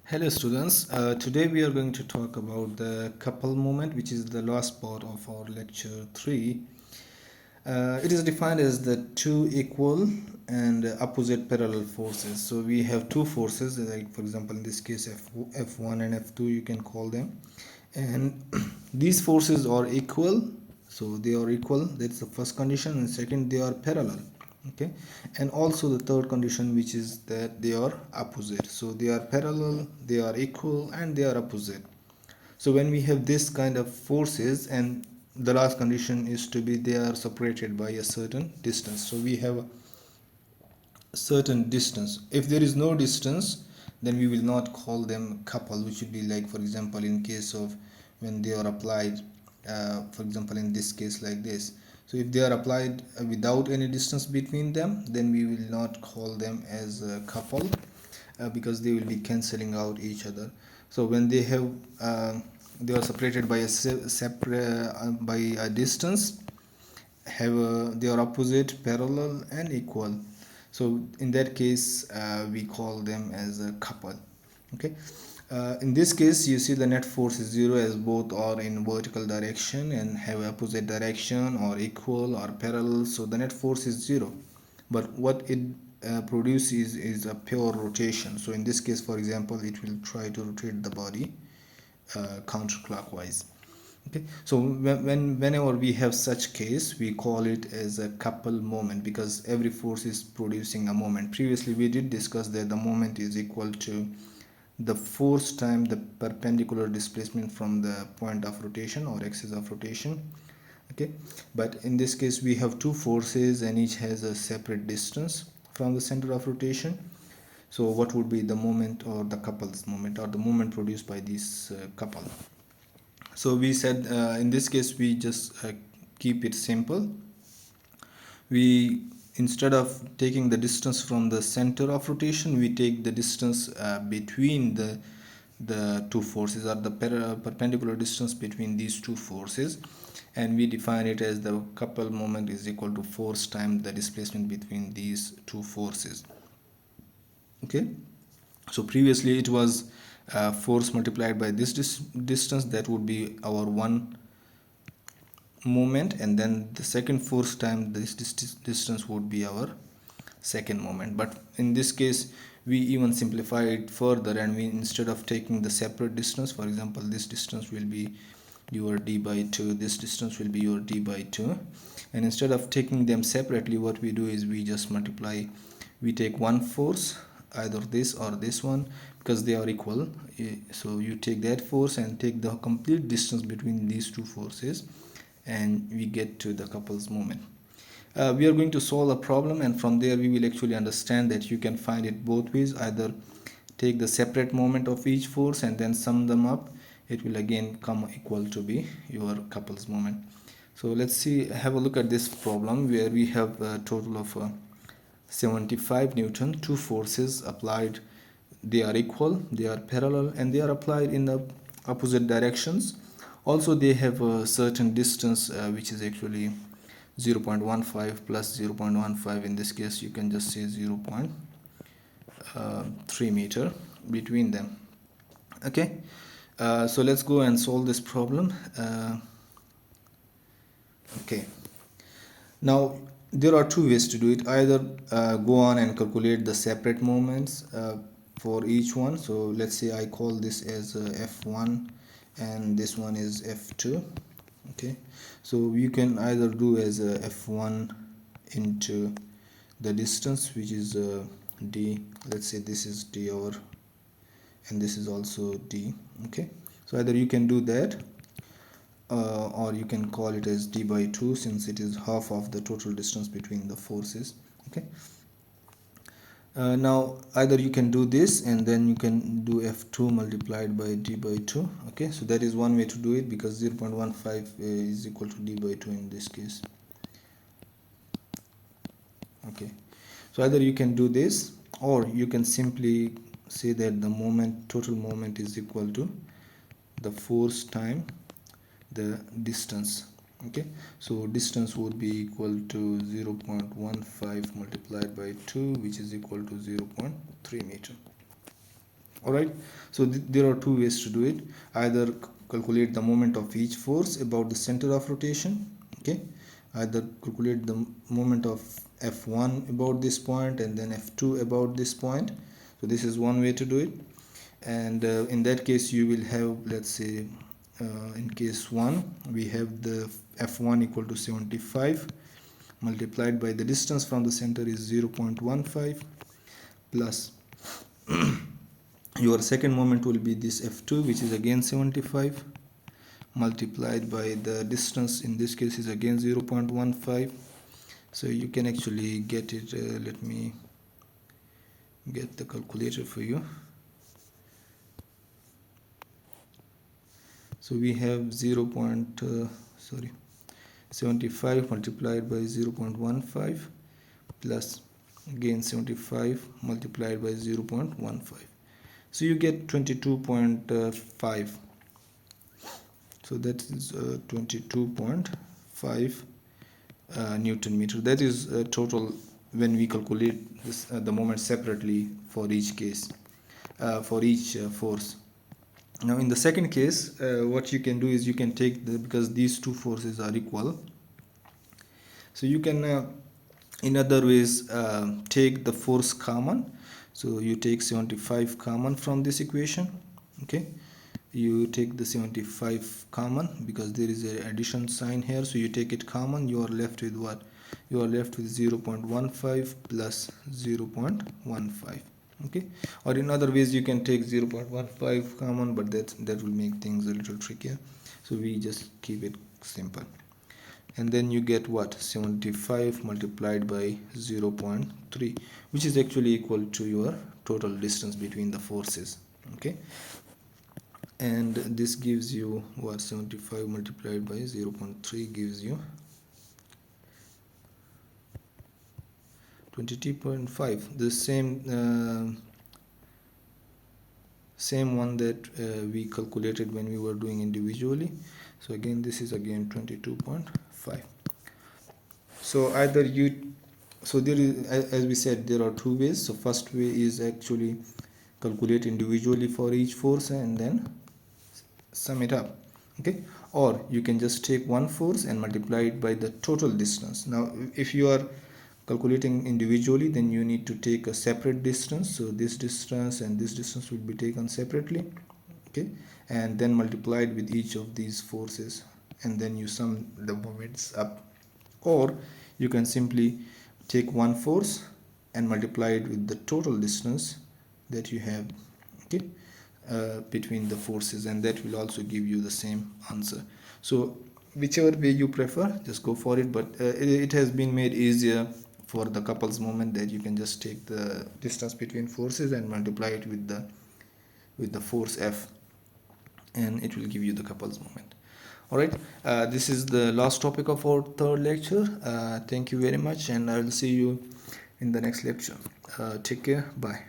Hello students, today we are going to talk about the couple moment, which is the last part of our lecture 3. It is defined as the two equal and opposite parallel forces. So we have two forces, like for example in this case F1 and F2 you can call them, and these forces are equal. So they are equal, that's the first condition, and second, they are parallel. Okay, and also the third condition, which is that they are opposite. So they are parallel, they are equal, and they are opposite. So when we have this kind of forces, and the last condition is to be they are separated by a certain distance. So we have a certain distance. If there is no distance, then we will not call them couple, which would be like, for example, in case of when they are applied, for example in this case like this. So if they are applied without any distance between them, then we will not call them as a couple, because they will be cancelling out each other. So when they have they are separated by a separate by a distance, have they are opposite, parallel, and equal. So in that case, we call them as a couple. Okay. In this case, you see the net force is 0, as both are in vertical direction and have opposite direction, or equal or parallel. So the net force is 0, but what it produces is a pure rotation. So in this case, for example, it will try to rotate the body counterclockwise. Okay, so whenever we have such case, we call it as a couple moment, because every force is producing a moment. Previously we did discuss that the moment is equal to the force time the perpendicular displacement from the point of rotation or axis of rotation. Okay, but in this case we have two forces and each has a separate distance from the center of rotation. So what would be the moment, or the couple's moment, or the moment produced by this couple? So we said in this case we just keep it simple. We, instead of taking the distance from the center of rotation, we take the distance between the two forces, or the perpendicular distance between these two forces, and we define it as the couple moment is equal to force times the displacement between these two forces. Okay, so previously it was force multiplied by this distance, that would be our one moment, and then the second force time this distance would be our second moment. But in this case we even simplify it further, and we, instead of taking the separate distance, for example this distance will be your d by 2, this distance will be your d by 2, and instead of taking them separately, what we do is we just multiply. We take one force, either this or this one, because they are equal. So you take that force and take the complete distance between these two forces, and we get to the couple's moment. We are going to solve a problem, and from there we will actually understand that you can find it both ways. Either take the separate moment of each force and then sum them up, it will again come equal to be your couple's moment. So let's see, have a look at this problem where we have a total of 75 Newton, two forces applied. They are equal, they are parallel, and they are applied in the opposite directions. Also they have a certain distance which is actually 0.15 plus 0.15. In this case you can just say 0.3 meter between them. Okay, so let's go and solve this problem. Okay, now there are two ways to do it. Either go on and calculate the separate moments for each one. So let's say I call this as F1 and this one is F2. Okay, so you can either do as F1 into the distance, which is d. Let's say this is d over, and this is also d. Okay, so either you can do that, or you can call it as d by 2, since it is half of the total distance between the forces. Okay, now either you can do this and then you can do F2 multiplied by d by 2. Okay, so that is one way to do it, because 0.15 is equal to d by 2 in this case. Okay, so either you can do this, or you can simply say that the total moment is equal to the force time the distance. Okay, so distance would be equal to 0.15 multiplied by 2, which is equal to 0.3 meter. All right, so there are two ways to do it. Either calculate the moment of each force about the center of rotation. Okay, either calculate the moment of F1 about this point and then F2 about this point. So this is one way to do it. And in that case you will have, let's say, in case 1 we have the F1 equal to 75 multiplied by the distance from the center is 0.15 plus your second moment will be this F2, which is again 75 multiplied by the distance, in this case is again 0.15. So you can actually get it, let me get the calculator for you. So we have 75 multiplied by 0.15 plus again 75 multiplied by 0.15. So you get 22.5. So that is 22.5 Newton meter. That is total when we calculate this, the moment separately for each case, for each force. Now in the second case, what you can do is you can take because these two forces are equal, so you can in other ways take the force common. So you take 75 common from this equation. Okay, you take the 75 common because there is an addition sign here, so you take it common. You are left with what? You are left with 0.15 plus 0.15. Okay, or in other ways you can take 0.15 common, but that will make things a little trickier, so we just keep it simple. And then you get what? 75 multiplied by 0.3, which is actually equal to your total distance between the forces. Okay, and this gives you what? 75 multiplied by 0.3 gives you 22.5, the same one that we calculated when we were doing individually. So again this is again 22.5. So either you, so there is, as we said, there are two ways. So first way is actually calculate individually for each force and then sum it up. Okay, or you can just take one force and multiply it by the total distance. Now if you are calculating individually, then you need to take a separate distance. So this distance and this distance will be taken separately. Okay, and then multiplied with each of these forces, and then you sum the moments up. Or you can simply take one force and multiply it with the total distance that you have, okay, between the forces, and that will also give you the same answer. So whichever way you prefer, just go for it. But it has been made easier for the couples moment that you can just take the distance between forces and multiply it with the force F, and it will give you the couples moment. All right, this is the last topic of our third lecture. Thank you very much, and I will see you in the next lecture. Take care. Bye.